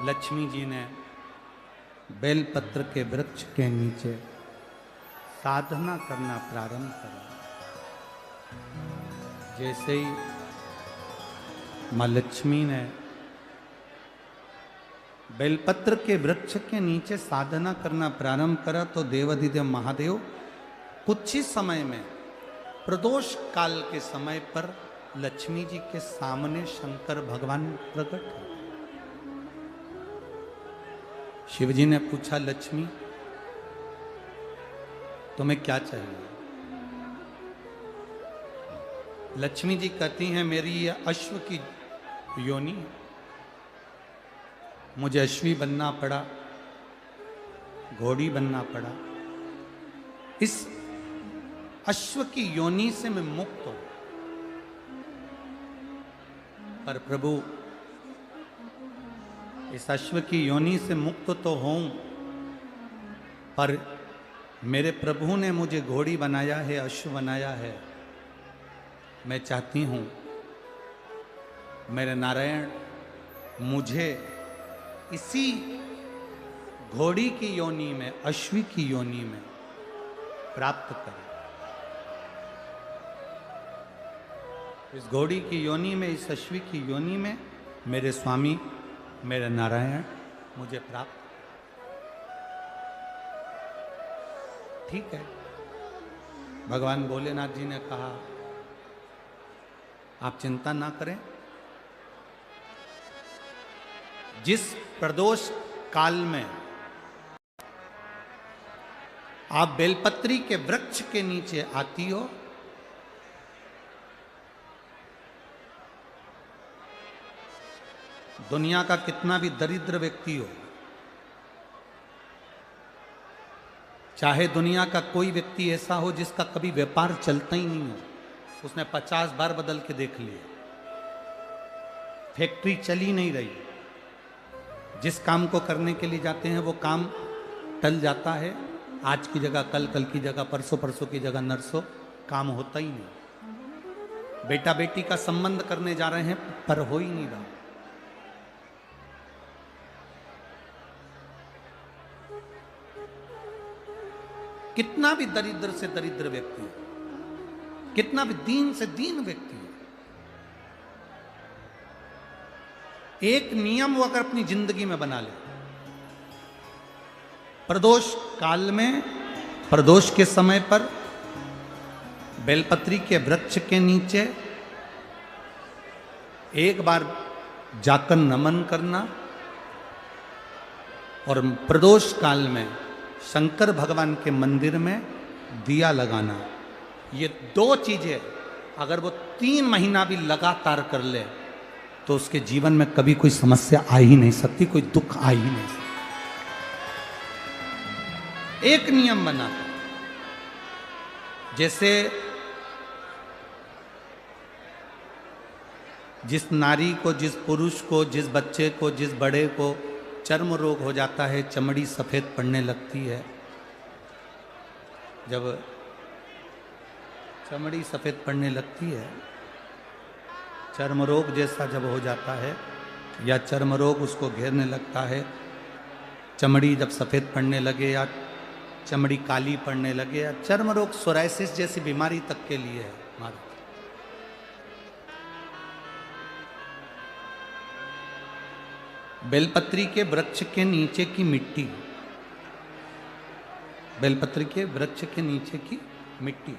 लक्ष्मी जी ने बेलपत्र के वृक्ष के नीचे साधना करना प्रारंभ करा। जैसे ही माँ लक्ष्मी ने बेलपत्र के वृक्ष के नीचे साधना करना प्रारंभ करा तो देवाधिदेव महादेव कुछ ही समय में प्रदोष काल के समय पर लक्ष्मी जी के सामने शंकर भगवान प्रकट हुए। शिव जी ने पूछा, लक्ष्मी तुम्हें क्या चाहिए? लक्ष्मी जी कहती हैं, मेरी यह अश्व की योनि, मुझे अश्वी बनना पड़ा, घोड़ी बनना पड़ा। इस अश्व की योनि से मैं मुक्त हूं, पर प्रभु इस अश्व की योनि से मुक्त तो हूं, पर मेरे प्रभु ने मुझे घोड़ी बनाया है, अश्व बनाया है। मैं चाहती हूं मेरे नारायण मुझे इसी घोड़ी की योनि में, अश्वी की योनि में प्राप्त करें। इस घोड़ी की योनि में, इस अश्वी की योनि में मेरे स्वामी, मेरे नारायण मुझे प्राप्त। ठीक है, भगवान भोलेनाथ जी ने कहा, आप चिंता ना करें। जिस प्रदोष काल में आप बेलपत्री के वृक्ष के नीचे आती हो, दुनिया का कितना भी दरिद्र व्यक्ति हो, चाहे दुनिया का कोई व्यक्ति ऐसा हो जिसका कभी व्यापार चलता ही नहीं हो, उसने 50 बार बदल के देख लिया, फैक्ट्री चली नहीं रही, जिस काम को करने के लिए जाते हैं वो काम टल जाता है, आज की जगह कल, कल की जगह परसों, परसों की जगह नरसों, काम होता ही नहीं। बेटा बेटी का संबंध करने जा रहे हैं पर हो ही नहीं रहा। कितना भी दरिद्र से दरिद्र व्यक्ति है, कितना भी दीन से दीन व्यक्ति है, एक नियम वो अगर अपनी जिंदगी में बना ले, प्रदोष काल में, प्रदोष के समय पर बेलपत्री के वृक्ष के नीचे एक बार जाकर नमन करना और प्रदोष काल में शंकर भगवान के मंदिर में दिया लगाना, ये दो चीजें अगर वो 3 महीना भी लगातार कर ले तो उसके जीवन में कभी कोई समस्या आ ही नहीं सकती, कोई दुख आ ही नहीं सकता। एक नियम बना, जैसे जिस नारी को, जिस पुरुष को, जिस बच्चे को, जिस बड़े को चर्म रोग हो जाता है, चमड़ी सफेद पड़ने लगती है, जब चमड़ी सफेद पड़ने लगती है, चर्म रोग जैसा जब हो जाता है या चर्म रोग उसको घेरने लगता है, चमड़ी जब सफेद पड़ने लगे या चमड़ी काली पड़ने लगे, या चर्म रोग सोराइसिस जैसी बीमारी तक के लिए है हमारा। बेलपत्री के वृक्ष के नीचे की मिट्टी, बेलपत्री के वृक्ष के नीचे की मिट्टी,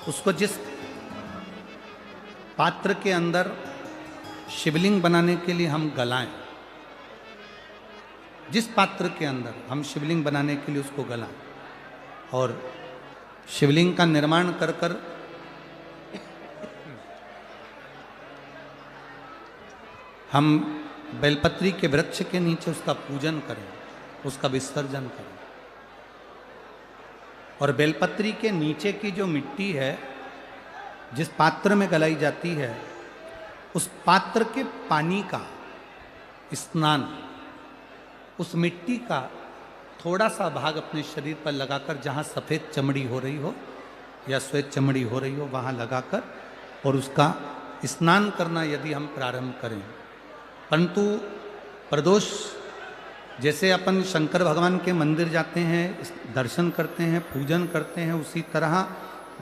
उसको जिस पात्र के अंदर शिवलिंग बनाने के लिए हम गलाएं, जिस पात्र के अंदर हम शिवलिंग बनाने के लिए उसको गलाएं और शिवलिंग का निर्माण कर कर हम बेलपत्री के वृक्ष के नीचे उसका पूजन करें, उसका विसर्जन करें। और बेलपत्री के नीचे की जो मिट्टी है, जिस पात्र में गलाई जाती है, उस पात्र के पानी का स्नान, उस मिट्टी का थोड़ा सा भाग अपने शरीर पर लगाकर, जहाँ सफ़ेद चमड़ी हो रही हो या श्वेत चमड़ी हो रही हो, वहाँ लगाकर और उसका स्नान करना यदि हम प्रारंभ करें परंतु प्रदोष जैसे अपन शंकर भगवान के मंदिर जाते हैं, दर्शन करते हैं, पूजन करते हैं, उसी तरह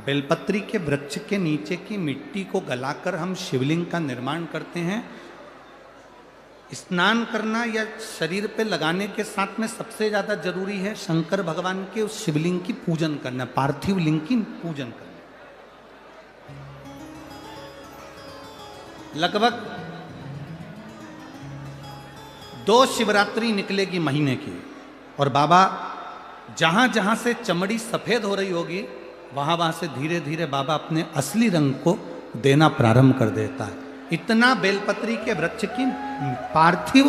बेलपत्री के वृक्ष के नीचे की मिट्टी को गलाकर हम शिवलिंग का निर्माण करते हैं। स्नान करना या शरीर पे लगाने के साथ में सबसे ज्यादा जरूरी है शंकर भगवान के उस शिवलिंग की पूजन करना, पार्थिव लिंग की पूजन करना। लगभग 2 शिवरात्रि निकलेगी महीने की, और बाबा जहां जहां से चमड़ी सफेद हो रही होगी वहां वहां से धीरे धीरे बाबा अपने असली रंग को देना प्रारंभ कर देता है। इतना बेलपत्री के वृक्ष की पार्थिव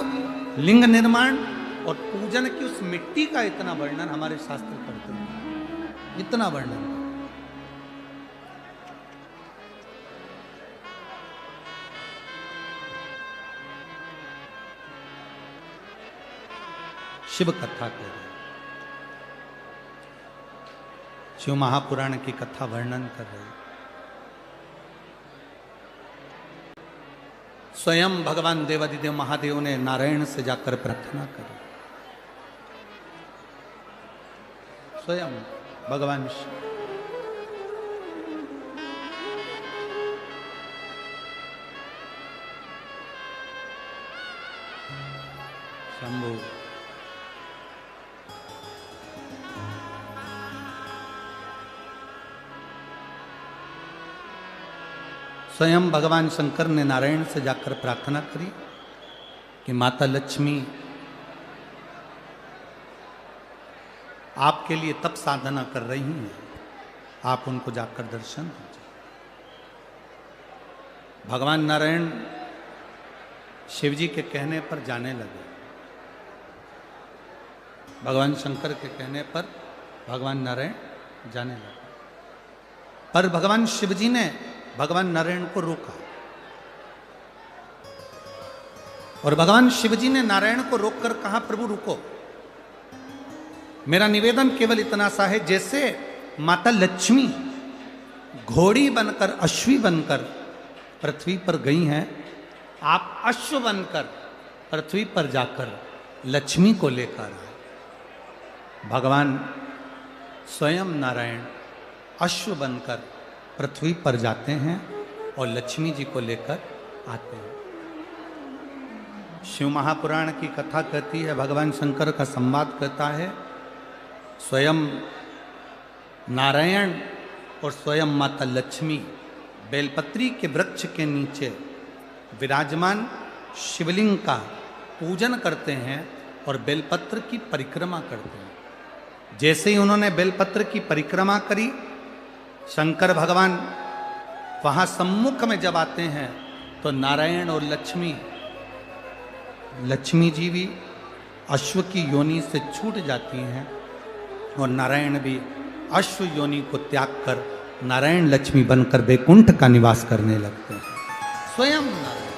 लिंग निर्माण और पूजन की उस मिट्टी का इतना वर्णन हमारे शास्त्र करते हैं, इतना वर्णन। शिव कथा कह रहे, शिव महापुराण की कथा वर्णन कर रहे। स्वयं भगवान देवादिदेव महादेव ने नारायण से जाकर प्रार्थना करी। स्वयं भगवान शंभु स्वयं भगवान शंकर ने नारायण से जाकर प्रार्थना करी कि माता लक्ष्मी आपके लिए तप साधना कर रही हैं, आप उनको जाकर दर्शन दीजिए। भगवान नारायण शिव जी के कहने पर जाने लगे। भगवान शंकर के कहने पर भगवान नारायण जाने लगे, पर भगवान शिव जी ने भगवान नारायण को रोका, और भगवान शिव जी ने नारायण को रोककर कहा, प्रभु रुको, मेरा निवेदन केवल इतना सा है, जैसे माता लक्ष्मी घोड़ी बनकर, अश्वी बनकर पृथ्वी पर गई हैं, आप अश्व बनकर पृथ्वी पर जाकर लक्ष्मी को लेकर आए। भगवान स्वयं नारायण अश्व बनकर पृथ्वी पर जाते हैं और लक्ष्मी जी को लेकर आते हैं। शिव महापुराण की कथा कहती है, भगवान शंकर का संवाद कहता है, स्वयं नारायण और स्वयं माता लक्ष्मी बेलपत्री के वृक्ष के नीचे विराजमान शिवलिंग का पूजन करते हैं और बेलपत्र की परिक्रमा करते हैं। जैसे ही उन्होंने बेलपत्र की परिक्रमा करी, शंकर भगवान वहां सम्मुख में जब आते हैं तो नारायण और लक्ष्मी जी भी अश्व की योनि से छूट जाती हैं और नारायण भी अश्व योनि को त्याग कर नारायण लक्ष्मी बनकर वैकुंठ का निवास करने लगते हैं। स्वयं नारायण